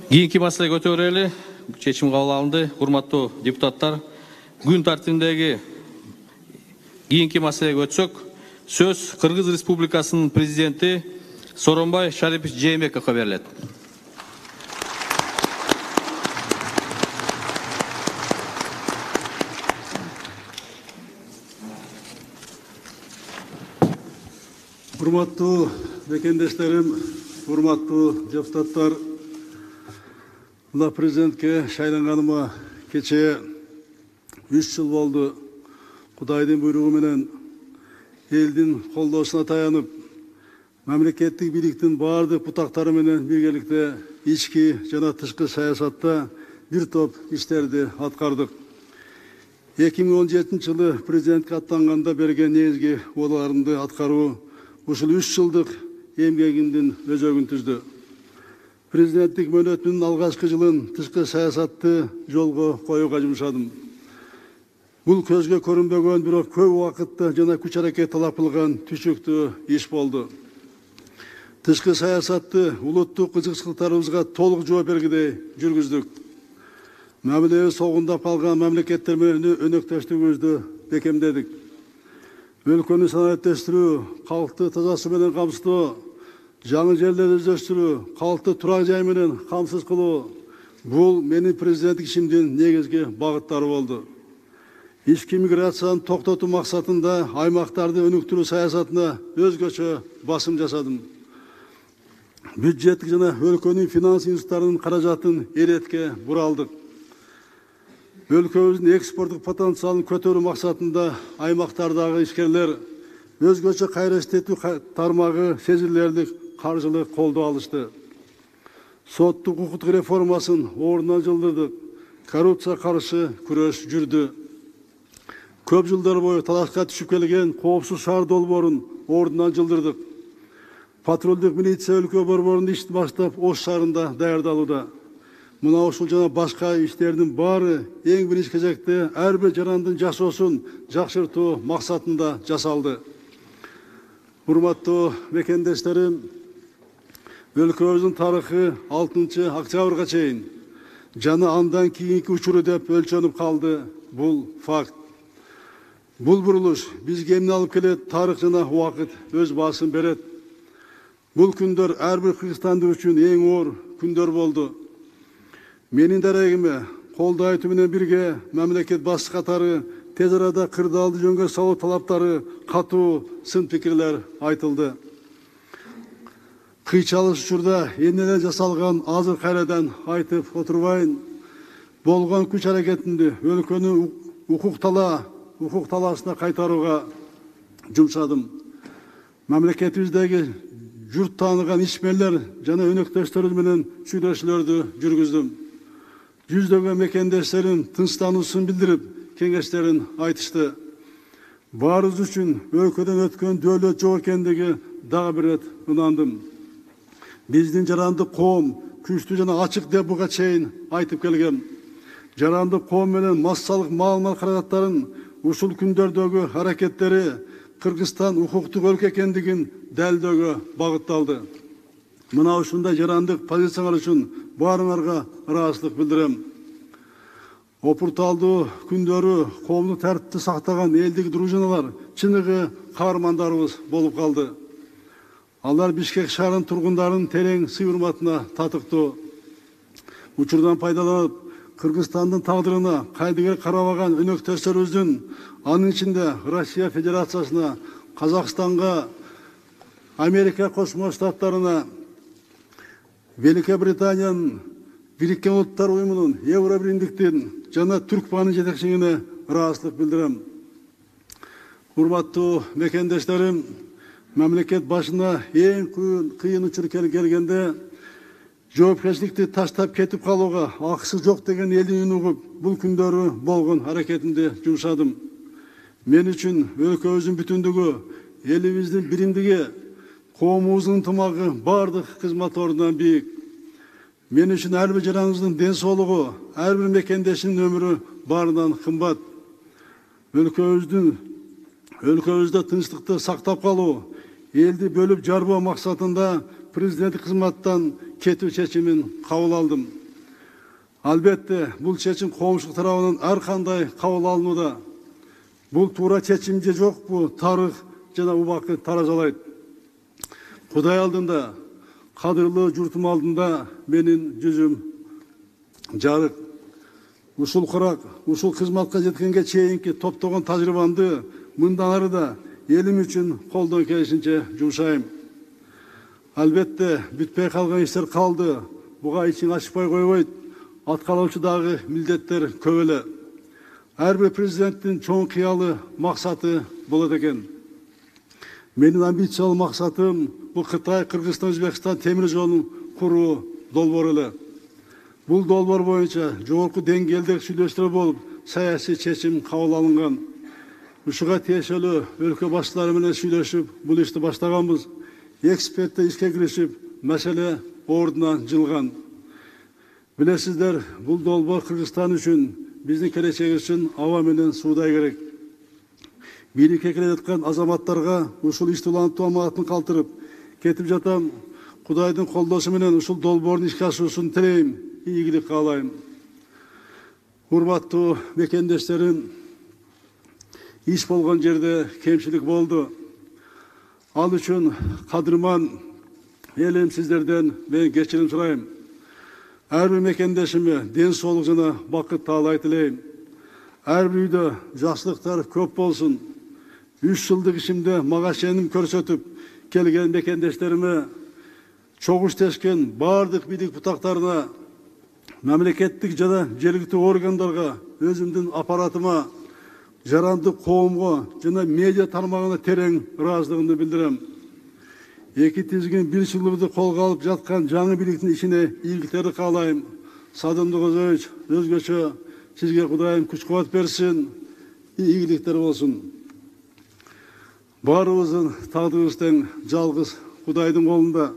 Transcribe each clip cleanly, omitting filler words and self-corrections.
Кийинки маселе көтөрөлү. Чечим кабыл алынды. Урматтуу депутаттар, күн тартибиндеги кийинки маселеге өтсөк, сөз Кыргыз Республикасынын президенти Сооронбай Шарипович Жээнбековго берилет. Урматтуу мекендештерим, урматтуу депутаттар, мына президентке шайланганыма кече 3 жыл болду. Кудайдын буйругу менен элдин колдоосуна таянып, мамлекеттик бийликтин баардык бутактары менен биргеликте ички жана тышкы саясатта бир топ иштерди аткардык. 2017 жылы президентке аттанганда берген негизги убаларымды аткаруу ушул 3 жылдык эмгегимдин өзөгүн түздү. Президенттик мөөнөтүнүн алгачкы жылын тышкы саясатты жолго коюуга жумшадым. Бул көзгө көрүнбөгөн, бирок көп убакытты жана күч аракет талап кылган түшүктүү иш болду. Тышкы саясатты улуттук кызыкчылыктарыбызга толук жооп бергидей жүргүздүк. Мамилебиз согундап калган мамлекеттер менен өнөктөштүгүбүздү бекемдедик. Өлкөнү санариеттештирүү, калкты таза суу менен камсыздоо, жаңы жерлерди өздөштүрүү, калкты турак жай менен камсыз кылуу — бул менин президенттик ишимдин негизги багыттары болду. Ички миграцияны токтотуу максатында аймактарды өнүктүрүү саясатына өзгөчө басым жасадым. Бюджеттик жана өлкөнүн финанс институттарынын каражатын эретке буралдык. Өлкөбүздүн экспорттук потенциалын көтөрүү максатында аймактардагы ишкерлер өзгөчө кайра иштетүү тармагы сезилерлик каржылык колдоо алышты. Соттук укуктук реформасын ордунан жылдырдык. Коррупция каршы күрөш жүрдү. Көп жылдар бою талашка түшүп келген коопсуз шаар долбоорун ордунан жылдырдык. Патрулдук милиция өлкө борборунун ишти баштап Ош шаарында даярдалууда. Мына ушул жана башка иштердин баары эң биринчи кезекте ар бир жарандын жашоосун жакшыртуу максатында жасалды. Урматтуу мекендештерим, өлкөбүздүн тарыхы 6 октябрга чейин жана андан кийинки учуру деп өлчөнүп калды. Бул факт. Бул бурулуш бизге эмне алып келет? Тарых жана убакыт өз баасын берет. Бул күндөр ар бир кыргызстандык үчүн эң оор күндөр болду. Менин дарегиме колдоо айтуу менен бирге мамлекет башчы катары тез арада кырдаалды жөнгө салуу талаптары катуу сын пикирлер айтылды. Кыйчалыш учурда эмнелер жасалган азыр кайрадан айтып отурбайын. Болгон күч аракетинди өлкөнү укук талаасына кайтарууга жумшадым. Мамлекетибиздеги журт тааныган ишмерлер жана өнөктөштөрүбүз менен сүйлөшүүлөрдү жүргүздүм. Жүздөгөн мекендештерим тынчтануусун билдирип, кеңештерин айтышты. Баарыбыз үчүн өлкөдөн өткөн дөөлөт жок экендиги дагы бир рет ынандым. Биздин жарандык коом күчтүү жана ачык деп буга чейин айтып келгем. Жарандык коом менен массалык маалымат каражаттарын ушул күндөрдөгү аракеттери Кыргызстан укуктук өлкө экендигин далилдөөгө багытталды. Мына ушундай жарандык позициялар үчүн баарыңарга ыраазычылык билдирем. Опурталдуу күндөрү коомдук тартипти сактаган элдик дружиналар чыныгы каармандарыбыз болуп калды. Алар Бишкек шаарынын тургундарынын терең сый урматына татыктуу. Учурдан пайдаланып, Кыргызстандын тагдырына кайдыгер карабаган өнөктөштөрүбүздүн, анын ичинде Россия Федерациясына, Казакстанга, Америка Кошмо Штаттарына, Великобританиянын, Бириккен Улуттар Уюмунун, Евробиримдиктин жана Түркманын жетекчилигине ыраазычылык билдирем. Урматтуу мекендештерим, мамлекет башына эң кыйын учур келгенде жоопкерчиликти таштап кетип калууга акысы жок деген элдин үнүн угуп, бул күндөрү болгон аракетимди жумшадым. Мен үчүн өлкөбүздүн бүтүндүгү, элибиздин биримдиги, коомубуздун ынтымагы бардык кызмат ордунан бийик. Мен үчүн ар бир жарандын ден соолугу, ар бир мекендештин өмүрү баарынан кымбат. Өлкөбүздө тынчтыкты сактап калуу, элди бөлүп жарбоо максатында президенттик кызматтан кетүү чечимин кабыл алдым. Албетте, бул чечим коомчулук тарабынан ар кандай кабыл алынууда. Бул туура чечим же жокпу, тарых жана убакыт таразалайт. Кудай алдында, кадырлуу журтум алдында менин жүзүм жарык. Ушул курак, ушул кызматка жеткенге чейинки топтогон тажрыйбамды мындан ары да элим үчүн колдон келишинче жумшайм. Албетте, бүтпөй калган иштер калды. Буга ичиң ачпай койбойт. Аткарылуучу дагы милдеттер көп эле. Ар бир президенттин чоң кыялы максаты болот экен. Менин амбициялуу максатым бул Кытай, Кыргызстан, Өзбекстан темир жолун куруу долбоор эле. Бул долбоор боюнча жогорку деңгээлдеги сүйлөшүүлөр болуп, саясий чечим кабыл алынган. Ушуга тиешелүү өлкө баштары менен сүйлөшүп, бул ишти баштаганбыз. Эксперттер ишке киришип, маселе ордуна жылган. Билесиздер, бул долбоор Кыргызстан үчүн, биздин келечек үчүн аба менен суудай керек. Бийликке келе жаткан азаматтарга ушул ишти улантуу аманатын калтырып кетип жатам. Кудайдын колдоосу менен ушул долбоордун ишке ашуусун тилейм, ийгилик каалайм. Урматтуу мекендештерим, иш болгон жерде кемчилик болду. Ал үчүн кадырман элим сиздерден мен кечирим сурайм. Ар бир мекендешиме ден соолук жана бакыт таалай тилейм. Ар бир үйдө жакшылыктар көп болсун. 3 жылдык ишимде мага сеним көрсөтүп келген мекендештериме, чогуш тешкен бардык бийлик бутактарына, мамлекеттик жана жергиликтүү органдарга, өзүмдүн аппаратыма, жарандык коомго жана медиа тармагына терең ыраазычылыгымды билдирем. Эки тизгин бир жылдықты колго алып жаткан жаңы бийликтин ишине ийгиликтерди каалайм. Садымды Козович, өзгөчө сизге Кудайым күч-кубат берсин, ийгиликтер болсун. Баарыбыздын тагдырыбыз тең, жалгыз Кудайдын колунда.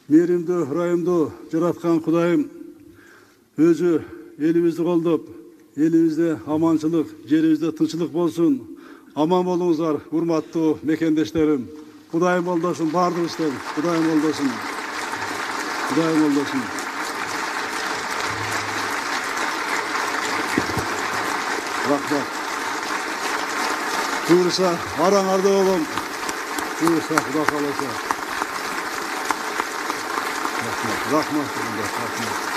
Мээримдүү, ырайымдуу жараткан Кудайым өзү элибизди колдоп, элибизде аманчылык, жерибизде тынчылык болсун. Аман болуңуздар, урматтуу мекендештерим. Кудайым колдосун баардыгыбызды, Кудайым колдосун. Кудайым колдосун. Рахмат. Буйруса, араңарда болом. Буйруса, Кудай кааласа. Рахмат. Рахмат.